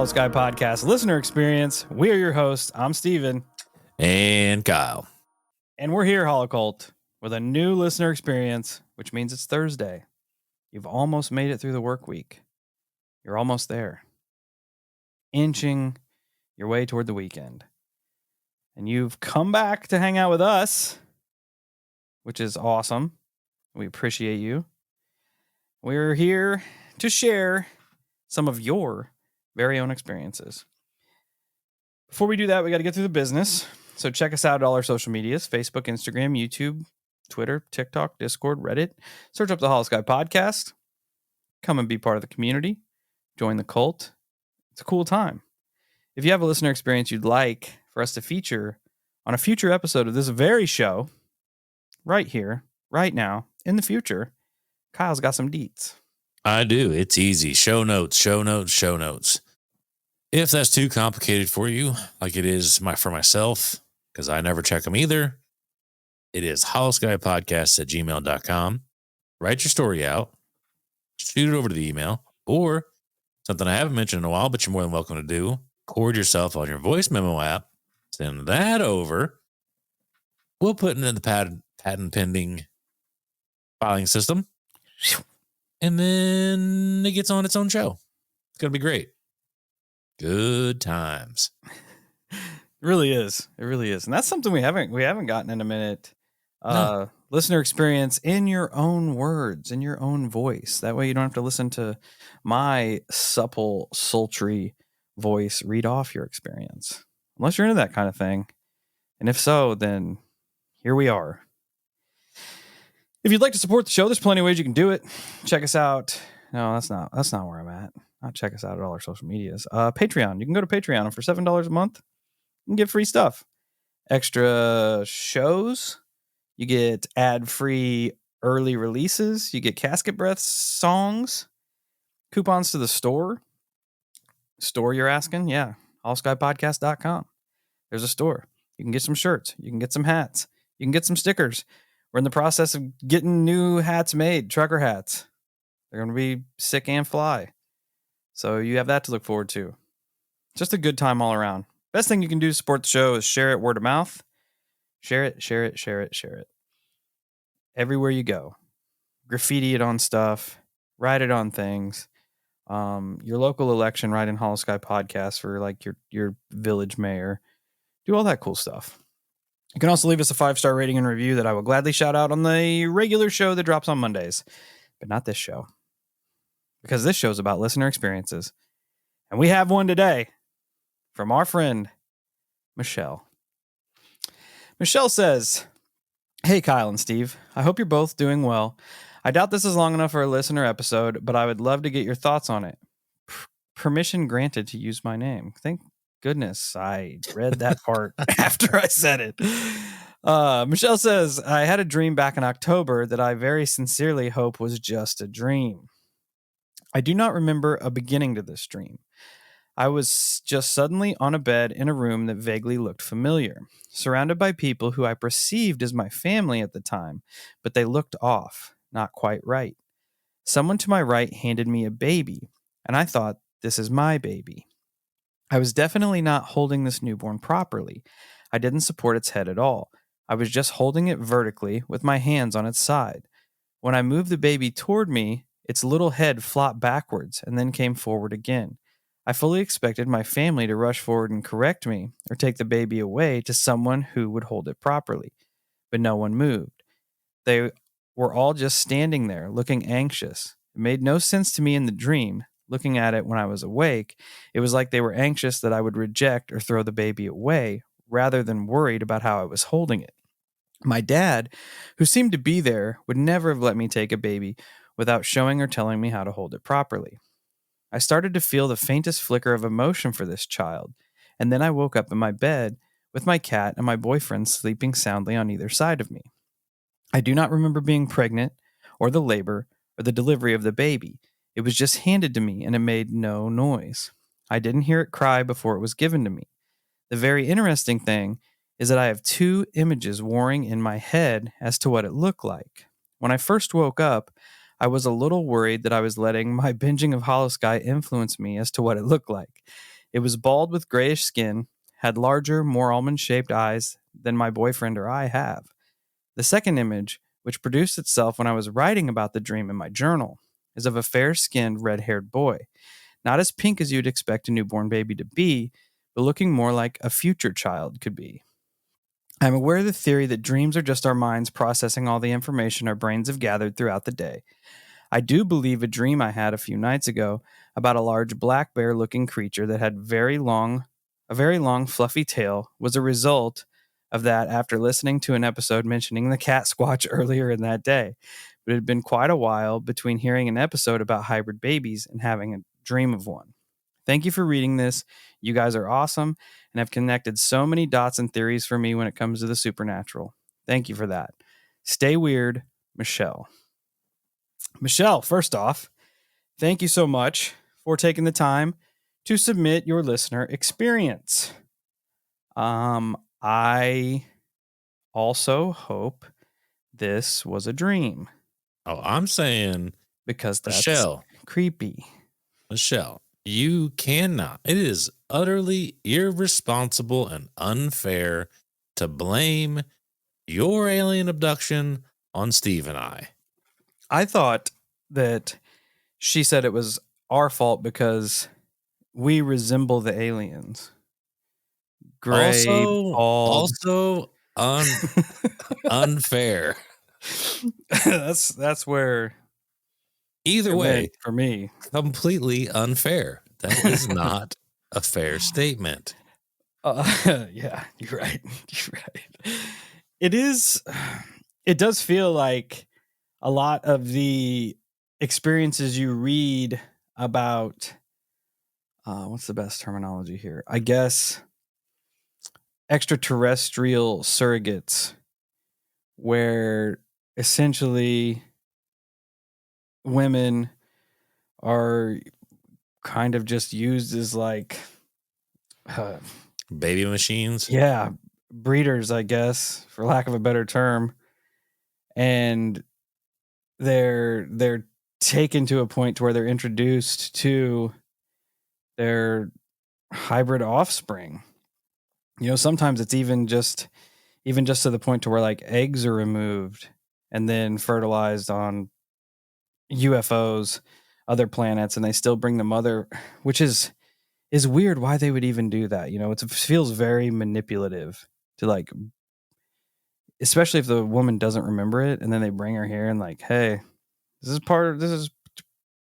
Holosky Podcast listener experience. We are your hosts. I'm Steven. And Kyle. And we're here, Holocult, with a new listener experience, which means it's Thursday. You've almost made it through the work week. You're almost there. Inching your way toward the weekend. And you've come back to hang out with us, which is awesome. We appreciate you. We're here to share some of your very own experiences. Before we do that, we got to get through the business. So check us out at all our social medias, Facebook, Instagram, YouTube, Twitter, TikTok, Discord, Reddit. Search up the Holosky Podcast. Come and be part of the community. Join the cult. It's a cool time. If you have a listener experience you'd like for us to feature on a future episode of this very show, right here, right now, in the future, Kyle's got some deets. I do. It's easy. Show notes. If that's too complicated for you, like it is for myself, because I never check them either, it is holoskypodcast@gmail.com. Write your story out. Shoot it over to the email. Or something I haven't mentioned in a while, but you're more than welcome to do. Record yourself on your voice memo app. Send that over. We'll put it in the patent pending filing system. And then it gets on its own show. It's going to be great. Good times. It really is. It really is. And that's something we haven't gotten in a minute. No. Listener experience in your own words, in your own voice. That way you don't have to listen to my supple, sultry voice read off your experience. Unless you're into that kind of thing. And if so, then here we are. If you'd like to support the show, there's plenty of ways you can do it. Check us out. No, that's not where I'm at. Not check us out at all our social medias. Patreon. You can go to Patreon, and for $7 a month, you can get free stuff. Extra shows. You get ad-free early releases. You get Casket Breath songs. Coupons to the store. Store you're asking? Yeah. holoskypodcast.com. There's a store. You can get some shirts. You can get some hats. You can get some stickers. We're in the process of getting new hats made, trucker hats. They're going to be sick and fly. So you have that to look forward to. Just a good time all around. Best thing you can do to support the show is share it word of mouth. Share it. Everywhere you go. Graffiti it on stuff. Write it on things. Your local election, write in Holosky Podcast for like your village mayor. Do all that cool stuff. You can also leave us a 5-star rating and review that I will gladly shout out on the regular show that drops on Mondays. But not this show. Because this show is about listener experiences. And we have one today from our friend, Michelle. Michelle says, "Hey, Kyle and Steve. I hope you're both doing well. I doubt this is long enough for a listener episode, but I would love to get your thoughts on it. Permission granted to use my name." Thank goodness I read that part after I said it. Michelle says, "I had a dream back in October that I very sincerely hope was just a dream. I do not remember a beginning to this dream. I was just suddenly on a bed in a room that vaguely looked familiar, surrounded by people who I perceived as my family at the time, but they looked off, not quite right. Someone to my right handed me a baby, and I thought, this is my baby. I was definitely not holding this newborn properly. I didn't support its head at all. I was just holding it vertically with my hands on its side. When I moved the baby toward me, its little head flopped backwards and then came forward again. I fully expected my family to rush forward and correct me or take the baby away to someone who would hold it properly, but no one moved. They were all just standing there, looking anxious. It made no sense to me in the dream. Looking at it when I was awake, it was like they were anxious that I would reject or throw the baby away, rather than worried about how I was holding it. My dad, who seemed to be there, would never have let me take a baby without showing or telling me how to hold it properly. I started to feel the faintest flicker of emotion for this child, and then I woke up in my bed with my cat and my boyfriend sleeping soundly on either side of me. I do not remember being pregnant, or the labor, or the delivery of the baby. It was just handed to me, and it made no noise. I didn't hear it cry before it was given to me. The very interesting thing is that I have 2 images warring in my head as to what it looked like. When I first woke up, I was a little worried that I was letting my binging of Holosky influence me as to what it looked like. It was bald with grayish skin, had larger, more almond-shaped eyes than my boyfriend or I have. The second image, which produced itself when I was writing about the dream in my journal, is of a fair-skinned, red-haired boy. Not as pink as you'd expect a newborn baby to be, but looking more like a future child could be. I'm aware of the theory that dreams are just our minds processing all the information our brains have gathered throughout the day. I do believe a dream I had a few nights ago about a large black bear-looking creature that had a very long, fluffy tail was a result of that after listening to an episode mentioning the cat squatch earlier in that day. But it had been quite a while between hearing an episode about hybrid babies and having a dream of one. Thank you for reading this. You guys are awesome and have connected so many dots and theories for me when it comes to the supernatural. Thank you for that. Stay weird, Michelle. Michelle, first off, thank you so much for taking the time to submit your listener experience. I also hope this was a dream Oh, I'm saying, because that's Michelle, creepy. you cannot. It is utterly irresponsible and unfair to blame your alien abduction on Steve and I. I thought that she said it was our fault because we resemble the aliens. Gray, bald. Also unfair. That's where Either it way, went for me. completely unfair. That is not a fair statement. Yeah, you're right. You're right. It is. It does feel like a lot of the experiences you read about. What's the best terminology here? I guess extraterrestrial surrogates, where essentially women are kind of just used as like Baby machines. yeah, breeders, I guess, for lack of a better term. And they're taken to a point to where they're introduced to their hybrid offspring. You know, sometimes it's even just to the point to where like eggs are removed and then fertilized on UFOs, other planets, and they still bring the mother, which is weird why they would even do that. You know, it feels very manipulative to like, especially if the woman doesn't remember it and then they bring her here and like, hey, this is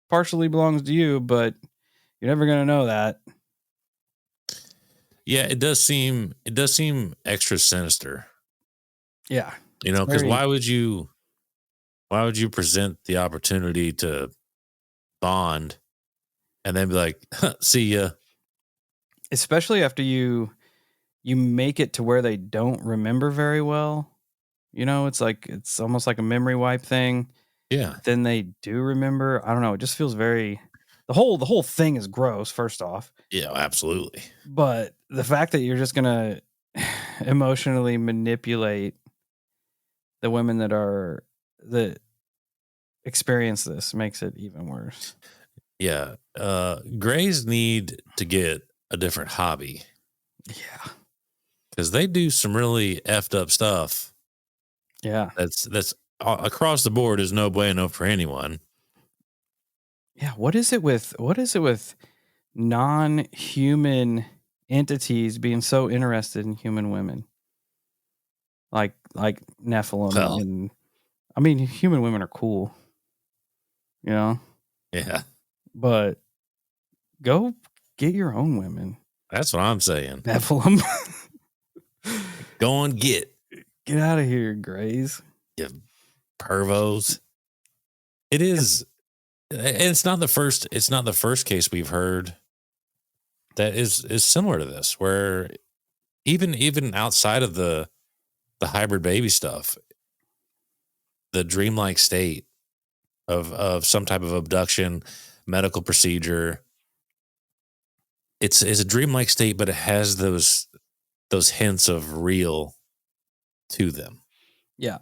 partially belongs to you, but you're never going to know that. Yeah, it does seem extra sinister. Yeah. You know, because why would you present the opportunity to bond and then be like, see ya? Especially after you make it to where they don't remember very well. You know, it's almost like a memory wipe thing. Yeah. Then they do remember. I don't know. It just feels very. The whole thing is gross. First off. Yeah, absolutely. But the fact that you're just gonna emotionally manipulate the women that experience this makes it even worse. Yeah. Grays need to get a different hobby. Yeah. Because they do some really effed up stuff. Yeah. That's across the board is no bueno for anyone. Yeah. What is it with non-human entities being so interested in human women? Like Nephilim. Well, And I mean, human women are cool. You know? Yeah. But go get your own women. That's what I'm saying. Nephilim. Go and get out of here, Grays. You pervos. It is. And it's not the first case we've heard that is similar to this, where even outside of the hybrid baby stuff, the dreamlike state of some type of abduction, medical procedure. It's a dreamlike state, but it has those hints of real to them. Yeah.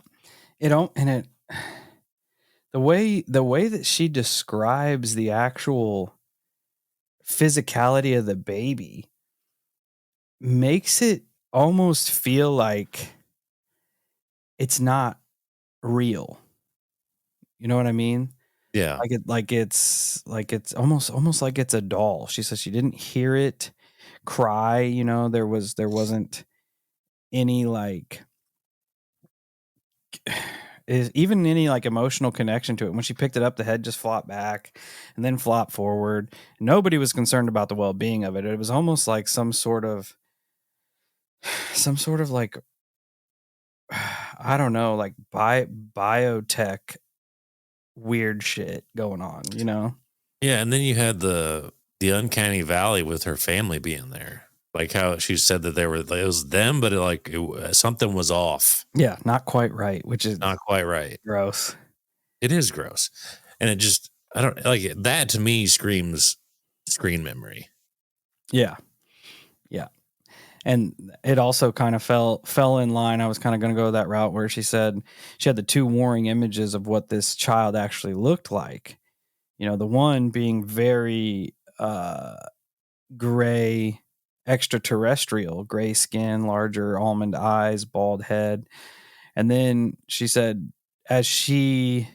The way that she describes the actual physicality of the baby makes it almost feel like it's not real. You know what I mean? Yeah. It's almost like it's a doll. She says she didn't hear it cry, you know, there wasn't any like is even any like emotional connection to it. When she picked it up, the head just flopped back and then flopped forward. Nobody was concerned about the well-being of it. It was almost like some sort of like I don't know, like biotech weird shit going on, you know? Yeah, and then you had the uncanny valley with her family being there. Like how she said that it was them, but something was off. Yeah, not quite right, which is Not quite right. gross. It is gross. And it just I don't like it. That to me screams screen memory. Yeah. Yeah. And it also kind of fell in line. I was kind of going to go that route where she said she had the two warring images of what this child actually looked like. You know, the one being very gray, extraterrestrial, gray skin, larger almond eyes, bald head. And then she said as she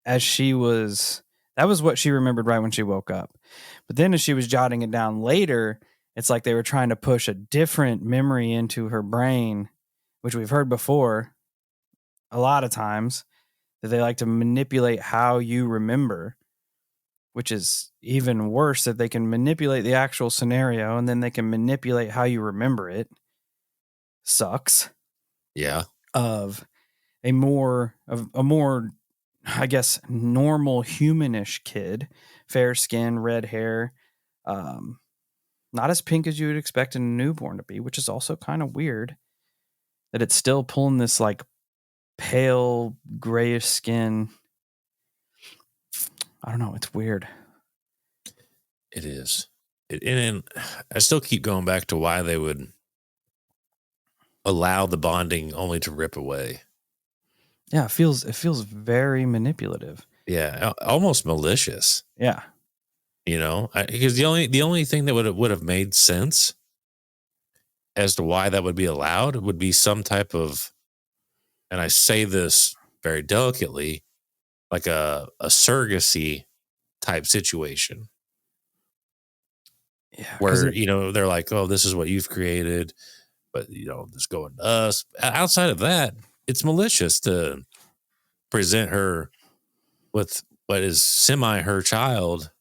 was that was what she remembered right when she woke up. But then as she was jotting it down later, it's like they were trying to push a different memory into her brain, which we've heard before a lot of times, that they like to manipulate how you remember, which is even worse that they can manipulate the actual scenario and then they can manipulate how you remember it. Sucks. Yeah. Of a more I guess normal humanish kid, fair skin, red hair, not as pink as you would expect in a newborn to be, which is also kind of weird that it's still pulling this like pale grayish skin. I don't know. It's weird. It is. And I still keep going back to why they would allow the bonding only to rip away. Yeah, it feels very manipulative. Yeah, almost malicious. Yeah. You know, because the only thing that would have made sense as to why that would be allowed would be some type of, and I say this very delicately, like a surrogacy type situation. Yeah, Where, they're like, oh, this is what you've created, but, this going to us. Outside of that, it's malicious to present her with what is semi her child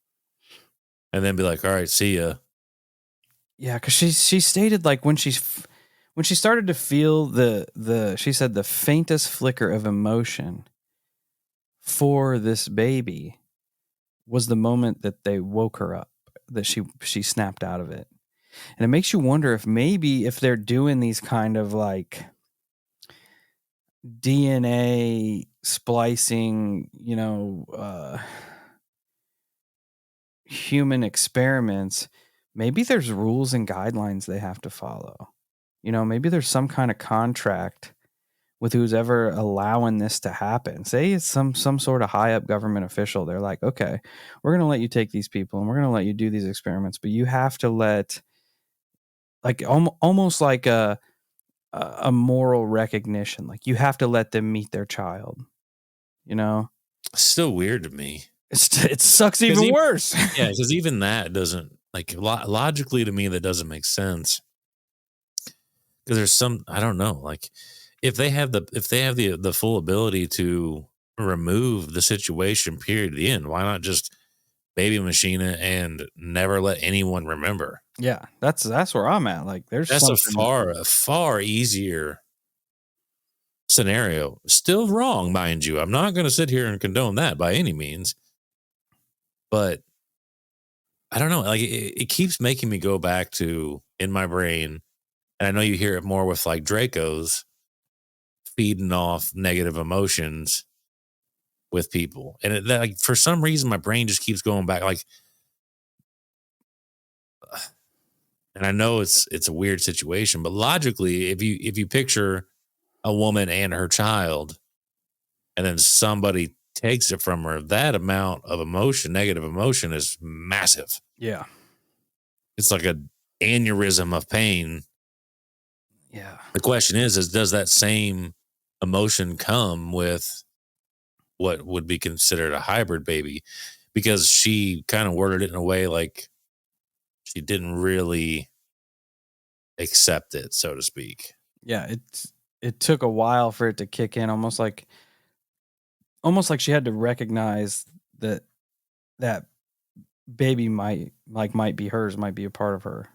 and then be like, all right, see ya. Yeah, because she stated like when she started to feel she said the faintest flicker of emotion for this baby was the moment that they woke her up, that she snapped out of it. And it makes you wonder if maybe if they're doing these kind of like DNA splicing, human experiments, maybe there's rules and guidelines they have to follow. Maybe there's some kind of contract with who's ever allowing this to happen. Say it's some sort of high up government official. They're like, okay, we're going to let you take these people and we're going to let you do these experiments, but you have to let like almost like a moral recognition. Like you have to let them meet their child, It's still weird to me. It sucks even worse. Yeah, because even that doesn't logically to me that doesn't make sense. Because there's some I don't know, like if they have the full ability to remove the situation, period, the end. Why not just baby machine it and never let anyone remember? Yeah, that's where I'm at. Like there's That's something a far easier scenario. Still wrong, mind you. I'm not going to sit here and condone that by any means. But I don't know. Like it keeps making me go back to in my brain, and I know you hear it more with like Draco's feeding off negative emotions with people, and like for some reason my brain just keeps going back. Like, and I know it's a weird situation, but logically, if you picture a woman and her child, and then somebody takes it from her, that amount of emotion, negative emotion, is massive. Yeah. It's like a aneurysm of pain. Yeah. The question is does that same emotion come with what would be considered a hybrid baby? Because she kind of worded it in a way like she didn't really accept it, so to speak. Yeah. It took a while for it to kick in, almost like she had to recognize that that baby might be hers, might be a part of her.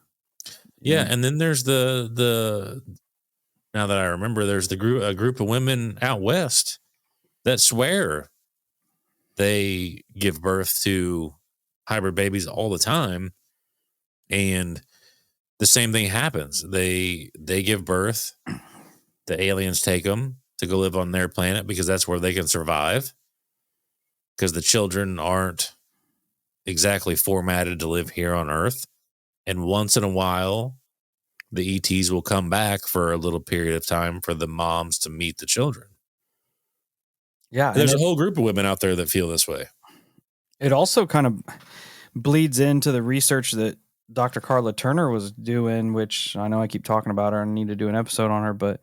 Yeah, and then there's the now that I remember, there's a group of women out west that swear they give birth to hybrid babies all the time, and the same thing happens. They give birth, the aliens take them to go live on their planet because that's where they can survive, because the children aren't exactly formatted to live here on Earth. And once in a while, the ETs will come back for a little period of time for the moms to meet the children. Yeah. There's a whole group of women out there that feel this way. It also kind of bleeds into the research that Dr. Carla Turner was doing, which I know I keep talking about her and need to do an episode on her, but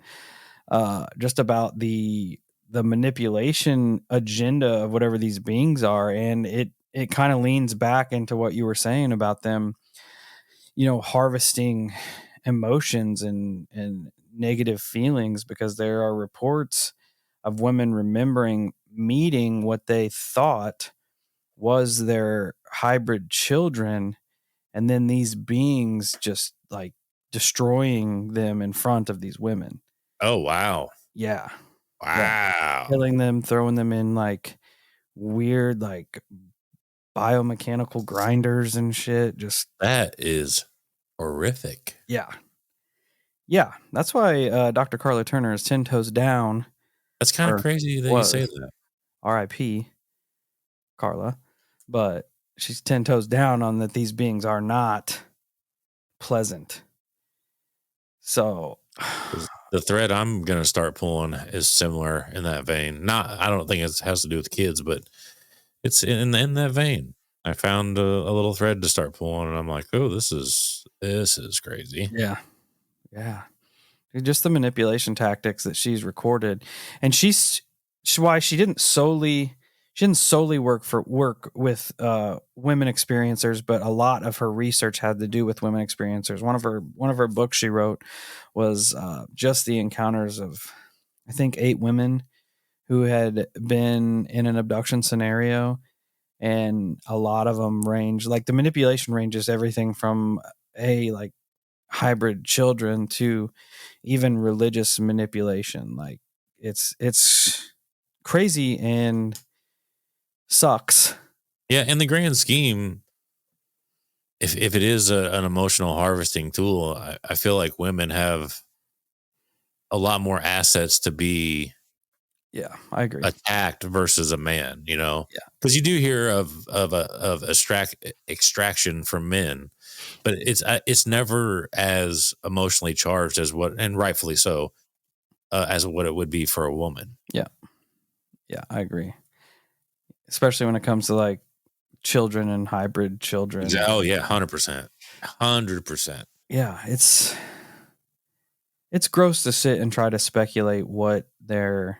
just about the manipulation agenda of whatever these beings are. And it kind of leans back into what you were saying about them, harvesting emotions and negative feelings, because there are reports of women remembering meeting what they thought was their hybrid children, and then these beings just like destroying them in front of these women. Oh, wow. Yeah. Wow. Killing them, throwing them in like weird like biomechanical grinders and shit. Just that is horrific. Yeah. That's why Dr. Carla Turner is 10 toes down. That's kind of crazy that you say that. R.I.P. Carla. But she's 10 toes down on that these beings are not pleasant. So the thread I'm going to start pulling is similar in that vein. I don't think it has to do with kids, but it's in that vein. I found a little thread to start pulling, and I'm like, oh, this is crazy. Yeah. Just the manipulation tactics that she's recorded, and she's why she didn't solely work with women experiencers, but a lot of her research had to do with women experiencers. One of her books she wrote was just the encounters of, I think, 8 women who had been in an abduction scenario, and a lot of them range, like the manipulation ranges everything from like hybrid children to even religious manipulation. Like it's crazy and sucks. Yeah, in the grand scheme, if it is an emotional harvesting tool, I feel like women have a lot more assets to be I agree. attacked versus a man, Yeah, because you do hear of extraction from men, but it's never as emotionally charged as what, and rightfully so, as what it would be for a woman. Yeah, I agree. Especially when it comes to like children and hybrid children. Oh yeah, 100%. Yeah, it's gross to sit and try to speculate what their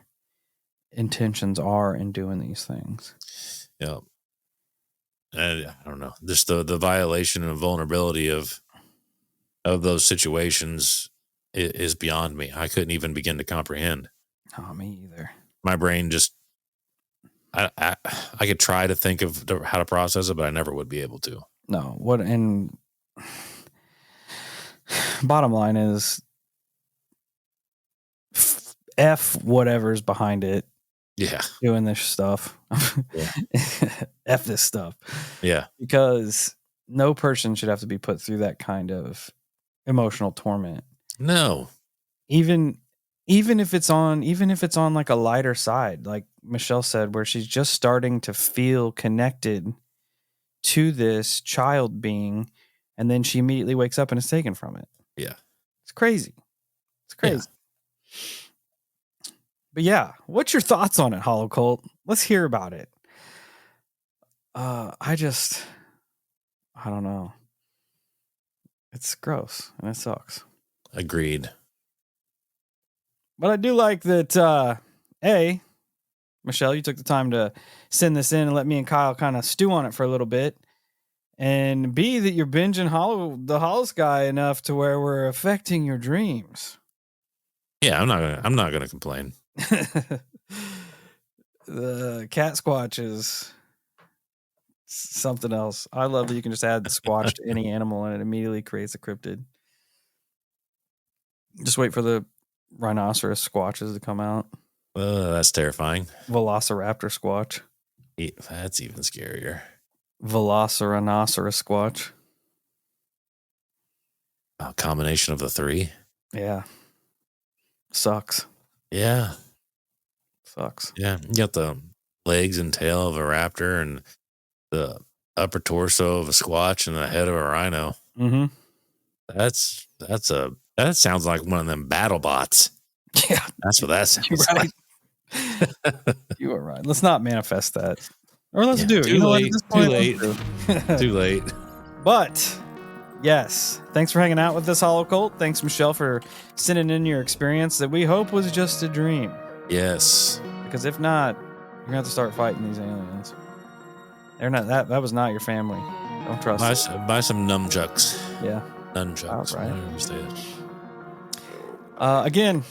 intentions are in doing these things. Yeah. I don't know. Just the violation and vulnerability of those situations is beyond me. I couldn't even begin to comprehend. Oh, me either. My brain just, I could try to think of how to process it, but I never would be able to. No, and bottom line is F whatever's behind it. Yeah. Doing this stuff. Yeah. F this stuff. Yeah. Because no person should have to be put through that kind of emotional torment. No. Even if it's on like a lighter side, like Michelle said, where she's just starting to feel connected to this child being, and then she immediately wakes up and is taken from it. Yeah. It's crazy. Yeah. But yeah, what's your thoughts on it, Holocult? let's hear about it. I don't know. It's gross and it sucks. Agreed. But I do like that, Michelle, you took the time to send this in and let me and Kyle kind of stew on it for a little bit. And B, that you're binging the Holosky enough to where we're affecting your dreams. Yeah, I'm not gonna complain. The cat squatch is something else. I love that you can just add squatch to any animal and it immediately creates a cryptid. Just wait for the rhinoceros squatches to come out. That's terrifying. Velociraptor squatch. That's even scarier. Velociraptor squatch. A combination of the three. Yeah. Sucks. Yeah. Sucks. Yeah. You got the legs and tail of a raptor and the upper torso of a squatch and the head of a rhino. Mm-hmm. That sounds like one of them battle bots. Yeah. That's what that sounds like. You are right. Let's not manifest that. Or let's do it. Too late. Too late. But yes, thanks for hanging out with this Holocult. Thanks, Michelle, for sending in your experience that we hope was just a dream. Yes. Because if not, you're gonna have to start fighting these aliens. They're not that was not your family. Don't trust it. Buy some nunchucks. Yeah. Nunchucks. Right. Again,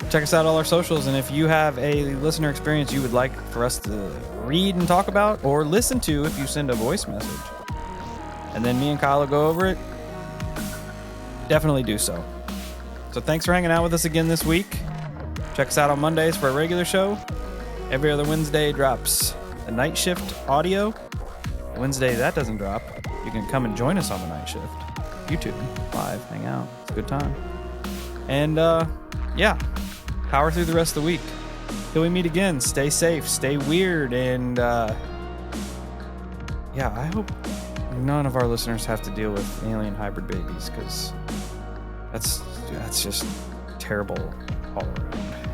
check us out all our socials, and if you have a listener experience you would like for us to read and talk about or listen to, if you send a voice message, and then me and Kyle will go over it, definitely do so. So thanks for hanging out with us again this week. Check us out on Mondays for a regular show. Every other Wednesday drops a night shift audio. Wednesday that doesn't drop, you can come and join us on the night shift. YouTube live, hang out. It's a good time. And yeah, power through the rest of the week. Till we meet again, stay safe, stay weird, and yeah, I hope none of our listeners have to deal with alien hybrid babies, because that's just terrible all around.